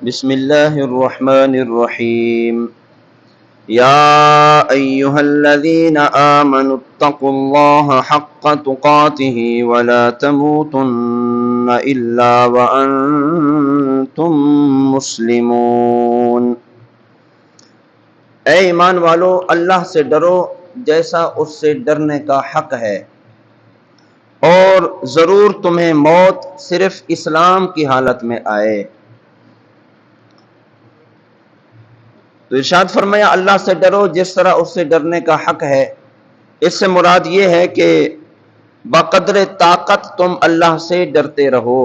بسم اللہ الرحمن الرحیم یا ایہا الذین آمنوا اتقوا اللہ حق تقاتہ ولا تموتن الا وانتم مسلمون۔ اے ایمان والو، اللہ سے ڈرو جیسا اس سے ڈرنے کا حق ہے، اور ضرور تمہیں موت صرف اسلام کی حالت میں آئے۔ تو ارشاد فرمایا اللہ سے ڈرو جس طرح اس سے ڈرنے کا حق ہے۔ اس سے مراد یہ ہے کہ بقدر طاقت تم اللہ سے ڈرتے رہو،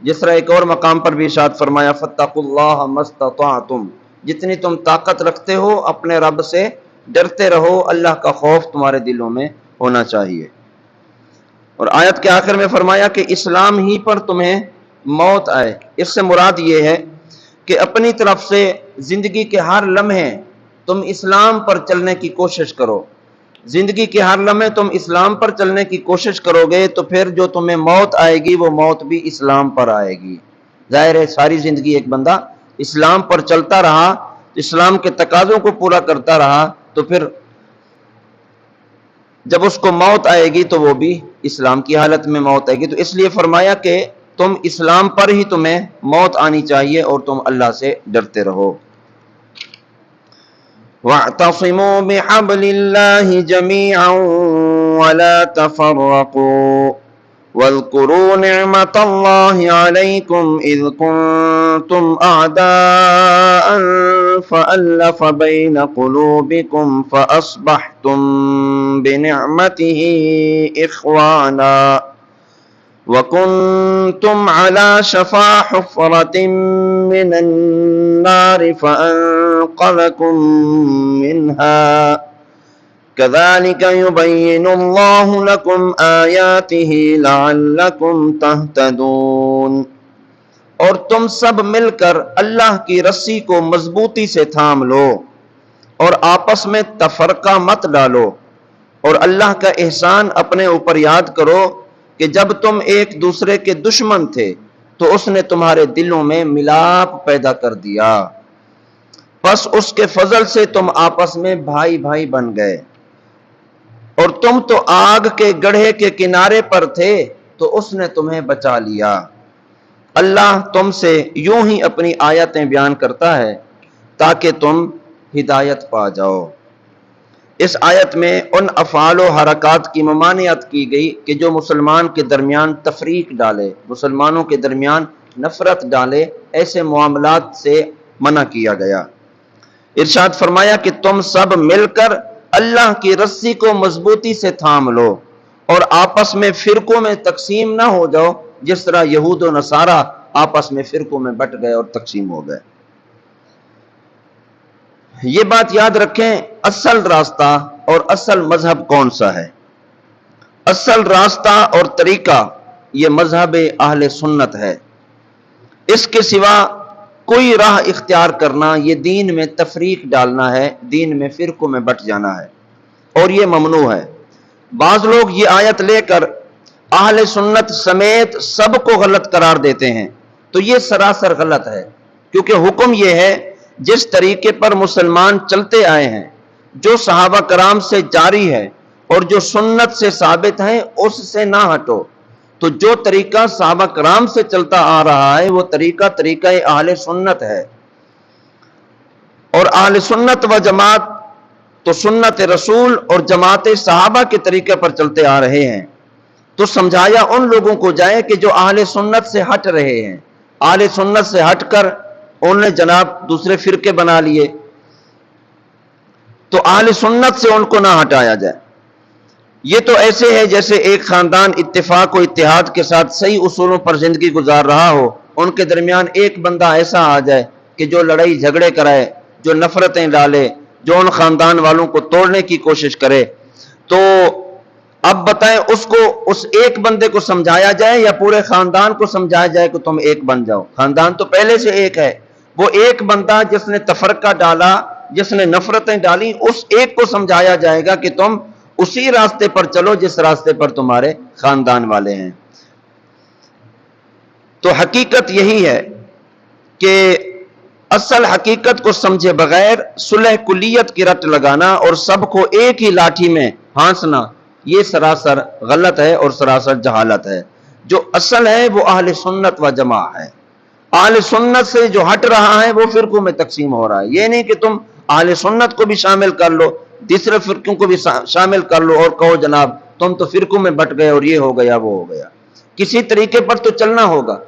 جس طرح ایک اور مقام پر بھی ارشاد فرمایا فاتقوا اللہ ما استطعتم، جتنی تم طاقت رکھتے ہو اپنے رب سے ڈرتے رہو، اللہ کا خوف تمہارے دلوں میں ہونا چاہیے۔ اور آیت کے آخر میں فرمایا کہ اسلام ہی پر تمہیں موت آئے۔ اس سے مراد یہ ہے کہ اپنی طرف سے زندگی کے ہر لمحے تم اسلام پر چلنے کی کوشش کرو۔ زندگی کے ہر لمحے تم اسلام پر چلنے کی کوشش کرو گے تو پھر جو تمہیں موت آئے گی وہ موت بھی اسلام پر آئے گی۔ ظاہر ہے ساری زندگی ایک بندہ اسلام پر چلتا رہا، اسلام کے تقاضوں کو پورا کرتا رہا، تو پھر جب اس کو موت آئے گی تو وہ بھی اسلام کی حالت میں موت آئے گی۔ تو اس لیے فرمایا کہ تم اسلام پر ہی تمہیں موت آنی چاہیے اور تم اللہ سے ڈرتے رہو۔ وَاعْتَصِمُوا بِحَبْلِ اللَّهِ جَمِيعًا وَلَا تَفَرَّقُوا وَاذْكُرُوا نِعْمَةَ اللَّهِ عَلَيْكُمْ إِذْ كُنْتُمْ أَعْدَاءً فَأَلَّفَ بَيْنَ قُلُوبِكُمْ فَأَصْبَحْتُمْ بِنِعْمَتِهِ إِخْوَانًا وَكُنْتُمْ عَلَى شَفَا حُفْرَةٍ مِّنَ النَّارِ فَأَنْقَذَكُمْ مِنْهَا كَذَلِكَ يُبَيِّنُ اللَّهُ لَكُمْ آيَاتِهِ لَعَلَّكُمْ تَهْتَدُونَ۔ اور تم سب مل کر اللہ کی رسی کو مضبوطی سے تھام لو اور آپس میں تفرقہ مت ڈالو، اور اللہ کا احسان اپنے اوپر یاد کرو کہ جب تم ایک دوسرے کے دشمن تھے تو اس نے تمہارے دلوں میں ملاپ پیدا کر دیا، پس اس کے فضل سے تم آپس میں بھائی بھائی بن گئے۔ اور تم تو آگ کے گڑھے کے کنارے پر تھے تو اس نے تمہیں بچا لیا۔ اللہ تم سے یوں ہی اپنی آیتیں بیان کرتا ہے تاکہ تم ہدایت پا جاؤ۔ اس آیت میں ان افعال و حرکات کی ممانعت کی گئی کہ جو مسلمان کے درمیان تفریق ڈالے، مسلمانوں کے درمیان نفرت ڈالے، ایسے معاملات سے منع کیا گیا۔ ارشاد فرمایا کہ تم سب مل کر اللہ کی رسی کو مضبوطی سے تھام لو اور آپس میں فرقوں میں تقسیم نہ ہو جاؤ، جس طرح یہود و نصارہ آپس میں فرقوں میں بٹ گئے اور تقسیم ہو گئے۔ یہ بات یاد رکھیں، اصل راستہ اور اصل مذہب کون سا ہے؟ اصل راستہ اور طریقہ یہ مذہب اہل سنت ہے۔ اس کے سوا کوئی راہ اختیار کرنا یہ دین میں تفریق ڈالنا ہے، دین میں فرقوں میں بٹ جانا ہے، اور یہ ممنوع ہے۔ بعض لوگ یہ آیت لے کر اہل سنت سمیت سب کو غلط قرار دیتے ہیں، تو یہ سراسر غلط ہے، کیونکہ حکم یہ ہے جس طریقے پر مسلمان چلتے آئے ہیں، جو صحابہ کرام سے جاری ہے اور جو سنت سے ثابت ہیں، اس سے نہ ہٹو۔ تو جو طریقہ صحابہ کرام سے چلتا آ رہا ہے وہ طریقہ اہل سنت ہے، اور اہل سنت و جماعت تو سنت رسول اور جماعت صحابہ کے طریقے پر چلتے آ رہے ہیں۔ تو سمجھایا ان لوگوں کو جائے کہ جو اہل سنت سے ہٹ رہے ہیں، اہل سنت سے ہٹ کر انہوں نے جناب دوسرے فرقے بنا لیے، تو اہل سنت سے ان کو نہ ہٹایا جائے۔ یہ تو ایسے ہے جیسے ایک خاندان اتفاق و اتحاد کے ساتھ صحیح اصولوں پر زندگی گزار رہا ہو، ان کے درمیان ایک بندہ ایسا آ جائے کہ جو لڑائی جھگڑے کرائے، جو نفرتیں ڈالے، جو ان خاندان والوں کو توڑنے کی کوشش کرے، تو اب بتائیں اس کو، اس ایک بندے کو سمجھایا جائے یا پورے خاندان کو سمجھایا جائے کہ تم ایک بن جاؤ؟ خاندان تو پہلے سے ایک ہے، وہ ایک بندہ جس نے تفرقہ ڈالا، جس نے نفرتیں ڈالی، اس ایک کو سمجھایا جائے گا کہ تم اسی راستے پر چلو جس راستے پر تمہارے خاندان والے ہیں۔ تو حقیقت یہی ہے کہ اصل حقیقت کو سمجھے بغیر صلح کلیت کی رٹ لگانا اور سب کو ایک ہی لاٹھی میں ہانسنا، یہ سراسر غلط ہے اور سراسر جہالت ہے۔ جو اصل ہے وہ اہل سنت و جماع ہے۔ اہل سنت سے جو ہٹ رہا ہے وہ فرقوں میں تقسیم ہو رہا ہے۔ یہ نہیں کہ تم اہل سنت کو بھی شامل کر لو، دوسرے فرقوں کو بھی شامل کر لو اور کہو جناب تم تو فرقوں میں بٹ گئے اور یہ ہو گیا وہ ہو گیا۔ کسی طریقے پر تو چلنا ہوگا،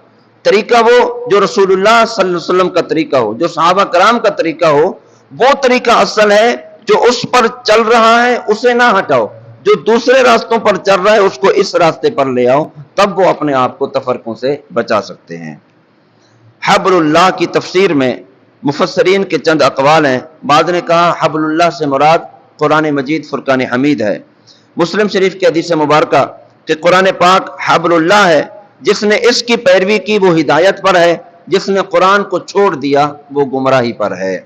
طریقہ وہ جو رسول اللہ صلی اللہ علیہ وسلم کا طریقہ ہو، جو صحابہ کرام کا طریقہ ہو، وہ طریقہ اصل ہے۔ جو اس پر چل رہا ہے اسے نہ ہٹاؤ، جو دوسرے راستوں پر چل رہا ہے اس کو اس راستے پر لے آؤ، تب وہ اپنے آپ کو تفرقوں سے بچا سکتے ہیں۔ حبل اللہ کی تفسیر میں مفسرین کے چند اقوال ہیں۔ بعض نے کہا حبل اللہ سے مراد قرآن مجید فرقان حمید ہے۔ مسلم شریف کی حدیث مبارکہ کہ قرآن پاک حبل اللہ ہے، جس نے اس کی پیروی کی وہ ہدایت پر ہے، جس نے قرآن کو چھوڑ دیا وہ گمراہی پر ہے۔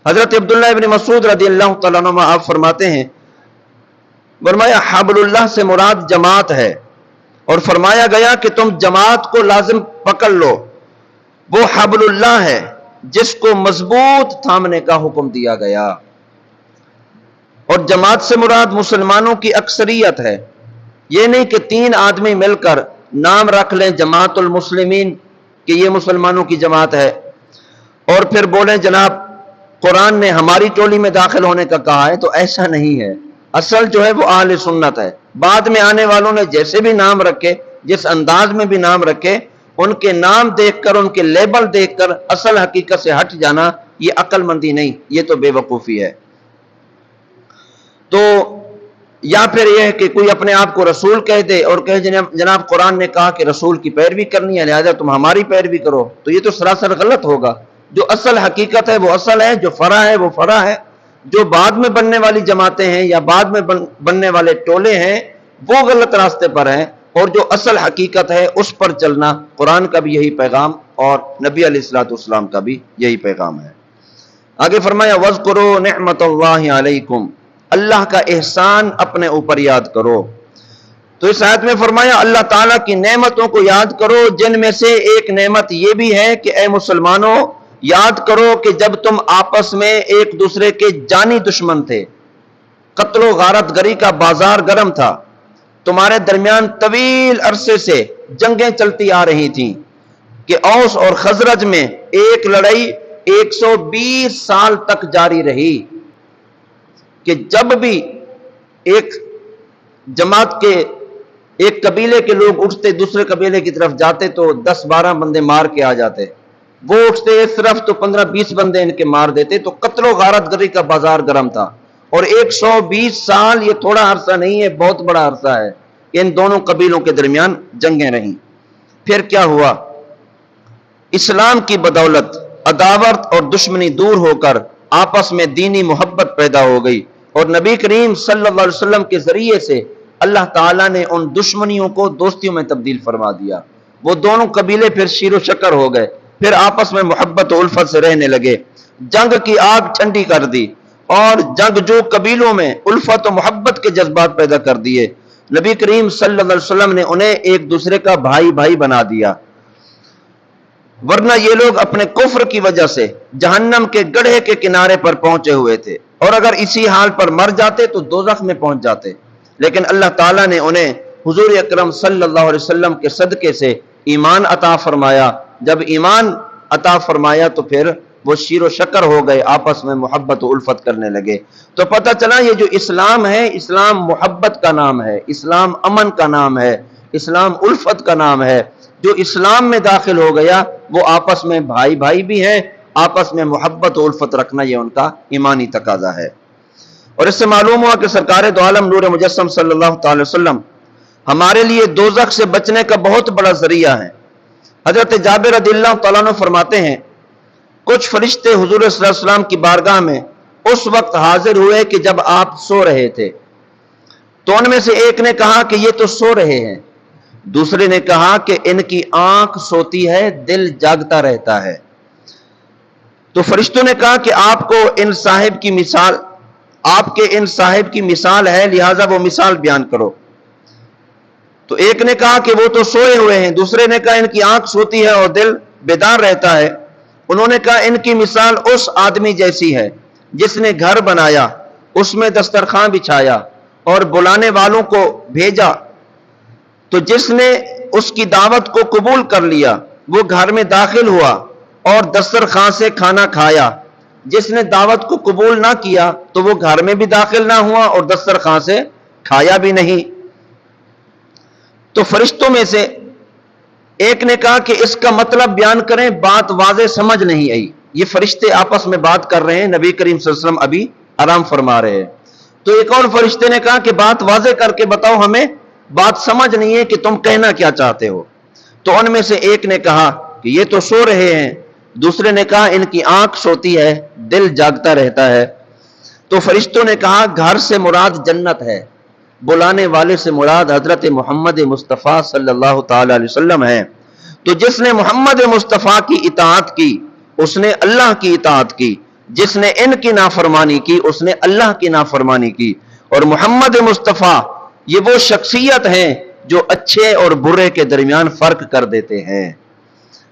حضرت عبداللہ ابن مسعود رضی اللہ تعالیٰ عنہ آپ فرماتے ہیں، فرمایا حبل اللہ سے مراد جماعت ہے، اور فرمایا گیا کہ تم جماعت کو لازم پکڑ لو۔ وہ حبل اللہ ہے جس کو مضبوط تھامنے کا حکم دیا گیا۔ اور جماعت سے مراد مسلمانوں کی اکثریت ہے۔ یہ نہیں کہ 3 آدمی مل کر نام رکھ لیں جماعت المسلمین کہ یہ مسلمانوں کی جماعت ہے، اور پھر بولیں جناب قرآن نے ہماری ٹولی میں داخل ہونے کا کہا ہے، تو ایسا نہیں ہے۔ اصل جو ہے وہ اہل سنت ہے۔ بعد میں آنے والوں نے جیسے بھی نام رکھے، جس انداز میں بھی نام رکھے، ان کے نام دیکھ کر، ان کے لیبل دیکھ کر اصل حقیقت سے ہٹ جانا یہ عقل مندی نہیں، یہ تو بے وقوفی ہے۔ تو یا پھر یہ ہے کہ کوئی اپنے آپ کو رسول کہہ دے اور کہے جناب قرآن نے کہا کہ رسول کی پیروی کرنی ہے لہذا تم ہماری پیروی کرو، تو یہ تو سراسر غلط ہوگا۔ جو اصل حقیقت ہے وہ اصل ہے، جو فرع ہے وہ فرع ہے۔ جو بعد میں بننے والی جماعتیں ہیں یا بعد میں بننے والے ٹولے ہیں وہ غلط راستے پر ہیں، اور جو اصل حقیقت ہے اس پر چلنا، قرآن کا بھی یہی پیغام اور نبی علیہ الصلوۃ والسلام کا بھی یہی پیغام ہے۔ آگے فرمایا وَاذْكُرُوا نِعْمَتَ اللَّهِ عَلَيْكُمْ، اللہ کا احسان اپنے اوپر یاد کرو۔ تو اس آیت میں فرمایا اللہ تعالیٰ کی نعمتوں کو یاد کرو، جن میں سے ایک نعمت یہ بھی ہے کہ اے مسلمانوں یاد کرو کہ جب تم آپس میں ایک دوسرے کے جانی دشمن تھے، قتل و غارت گری کا بازار گرم تھا، تمہارے درمیان طویل عرصے سے جنگیں چلتی آ رہی تھیں کہ اوس اور خزرج میں ایک لڑائی 120 سال تک جاری رہی، کہ جب بھی ایک جماعت کے ایک قبیلے کے لوگ اٹھتے دوسرے قبیلے کی طرف جاتے تو 10-12 بندے مار کے آ جاتے، وہ اٹھتے اس طرف تو 15-20 بندے ان کے مار دیتے، تو قتل و غارت گری کا بازار گرم تھا۔ اور 120 سال یہ تھوڑا عرصہ نہیں ہے، بہت بڑا عرصہ ہے، ان دونوں قبیلوں کے درمیان جنگیں رہیں۔ پھر کیا ہوا؟ اسلام کی بدولت عداوت اور دشمنی دور ہو کر آپس میں دینی محبت پیدا ہو گئی، اور نبی کریم صلی اللہ علیہ وسلم کے ذریعے سے اللہ تعالیٰ نے ان دشمنیوں کو دوستیوں میں تبدیل فرما دیا۔ وہ دونوں قبیلے پھر شیر و شکر ہو گئے، پھر آپس میں محبت و الفت سے رہنے لگے، جنگ کی آگ ٹھنڈی کر دی، اور جنگ جو قبیلوں میں الفت و محبت کے جذبات پیدا کر دیے۔ نبی کریم صلی اللہ علیہ وسلم نے انہیں ایک دوسرے کا بھائی بھائی بنا دیا، ورنہ یہ لوگ اپنے کفر کی وجہ سے جہنم کے گڑھے کے کنارے پر پہنچے ہوئے تھے، اور اگر اسی حال پر مر جاتے تو دوزخ میں پہنچ جاتے۔ لیکن اللہ تعالیٰ نے انہیں حضور اکرم صلی اللہ علیہ وسلم کے صدقے سے ایمان عطا فرمایا۔ جب ایمان عطا فرمایا تو پھر وہ شیر و شکر ہو گئے، آپس میں محبت و الفت کرنے لگے۔ تو پتہ چلا یہ جو اسلام ہے، اسلام محبت کا نام ہے، اسلام امن کا نام ہے، اسلام الفت کا نام ہے۔ جو اسلام میں داخل ہو گیا وہ آپس میں بھائی بھائی بھی ہیں، آپس میں محبت و الفت رکھنا یہ ان کا ایمانی تقاضا ہے۔ اور اس سے معلوم ہوا کہ سرکار دو عالم نور مجسم صلی اللہ تعالی وسلم ہمارے لیے دوزخ سے بچنے کا بہت بڑا ذریعہ ہے۔ حضرت جابر رضی اللہ تعالیٰ عنہ فرماتے ہیں کچھ فرشتے حضور صلی اللہ علیہ وسلم کی بارگاہ میں اس وقت حاضر ہوئے کہ جب آپ سو رہے تھے، تو ان میں سے ایک نے کہا کہ یہ تو سو رہے ہیں، دوسرے نے کہا کہ ان کی آنکھ سوتی ہے، دل جاگتا رہتا ہے۔ تو فرشتوں نے کہا کہ آپ کے ان صاحب کی مثال ہے، لہٰذا وہ مثال بیان کرو۔ تو ایک نے کہا کہ وہ تو سوئے ہوئے ہیں، دوسرے نے کہا ان کی آنکھ سوتی ہے اور دل بیدار رہتا ہے۔ انہوں نے کہا ان کی مثال اس آدمی جیسی ہے جس نے گھر بنایا، اس میں دسترخوان بچھایا اور بلانے والوں کو بھیجا، تو جس نے اس کی دعوت کو قبول کر لیا وہ گھر میں داخل ہوا اور دسترخوان سے کھانا کھایا، جس نے دعوت کو قبول نہ کیا تو وہ گھر میں بھی داخل نہ ہوا اور دسترخوان سے کھایا بھی نہیں۔ تو فرشتوں میں سے ایک نے کہا کہ اس کا مطلب بیان کریں، بات واضح سمجھ نہیں آئی۔ یہ فرشتے آپس میں بات کر رہے ہیں، نبی کریم صلی اللہ علیہ وسلم ابھی آرام فرما رہے ہیں۔ تو ایک اور فرشتے نے کہا کہ بات واضح کر کے بتاؤ، ہمیں بات سمجھ نہیں ہے کہ تم کہنا کیا چاہتے ہو۔ تو ان میں سے ایک نے کہا کہ یہ تو سو رہے ہیں، دوسرے نے کہا ان کی آنکھ سوتی ہے، دل جاگتا رہتا ہے۔ تو فرشتوں نے کہا گھر سے مراد جنت ہے، بلانے والے سے مراد حضرت محمد مصطفیٰ صلی اللہ تعالی علیہ وسلم ہے۔ تو جس نے محمد مصطفیٰ کی اطاعت کی اس نے اللہ کی اطاعت کی، جس نے ان کی نافرمانی کی اس نے اللہ کی نافرمانی کی۔ اور محمد مصطفیٰ یہ وہ شخصیت ہیں جو اچھے اور برے کے درمیان فرق کر دیتے ہیں۔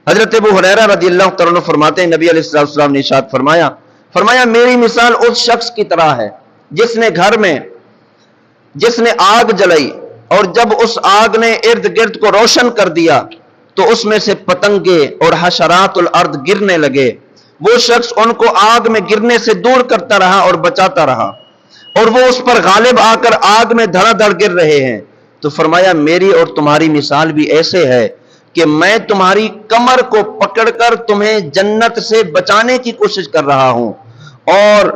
حضرت ابو ہریرہ رضی اللہ تعالیٰ عنہ فرماتے ہیں نبی علیہ السلام نے ارشاد فرمایا میری مثال اس شخص کی طرح ہے جس نے گھر میں آگ جلائی، اور جب اس آگ نے ارد گرد کو روشن کر دیا تو اس میں سے پتنگے اور حشرات الارض گرنے لگے۔ وہ شخص ان کو آگ میں گرنے سے دور کرتا رہا اور بچاتا رہا، اور وہ اس پر غالب آ کر آگ میں دھڑا دھڑ گر رہے ہیں۔ تو فرمایا میری اور تمہاری مثال بھی ایسے ہے کہ میں تمہاری کمر کو پکڑ کر تمہیں جنت سے بچانے کی کوشش کر رہا ہوں، اور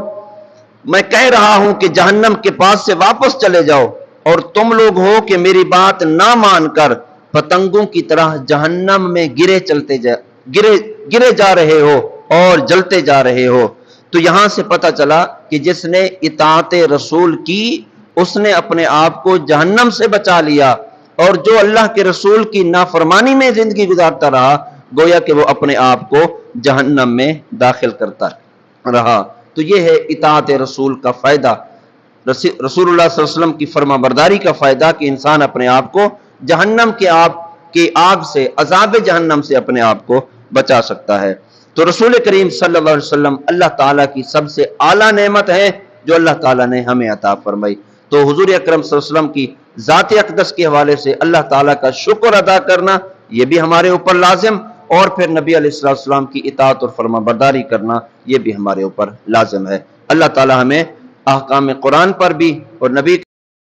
میں کہہ رہا ہوں کہ جہنم کے پاس سے واپس چلے جاؤ، اور تم لوگ ہو کہ میری بات نہ مان کر پتنگوں کی طرح جہنم میں گرے جا رہے ہو اور جلتے جا رہے ہو۔ تو یہاں سے پتہ چلا کہ جس نے اطاعت رسول کی اس نے اپنے آپ کو جہنم سے بچا لیا، اور جو اللہ کے رسول کی نافرمانی میں زندگی گزارتا رہا گویا کہ وہ اپنے آپ کو جہنم میں داخل کرتا رہا۔ تو یہ ہے اطاعت رسول کا فائدہ، رسول اللہ صلی اللہ علیہ وسلم کی فرما برداری کا فائدہ کہ انسان اپنے آپ کو جہنم کے آگ سے، عذاب جہنم سے اپنے آپ کو بچا سکتا ہے۔ تو رسول کریم صلی اللہ علیہ وسلم اللہ تعالیٰ کی سب سے اعلیٰ نعمت ہے جو اللہ تعالیٰ نے ہمیں عطا فرمائی۔ تو حضور اکرم صلی اللہ علیہ وسلم کی ذات اقدس کے حوالے سے اللہ تعالیٰ کا شکر ادا کرنا یہ بھی ہمارے اوپر لازم، اور پھر نبی علیہ السلام کی اطاعت اور فرما برداری کرنا یہ بھی ہمارے اوپر لازم ہے۔ اللہ تعالیٰ ہمیں احکام قرآن پر بھی اور نبی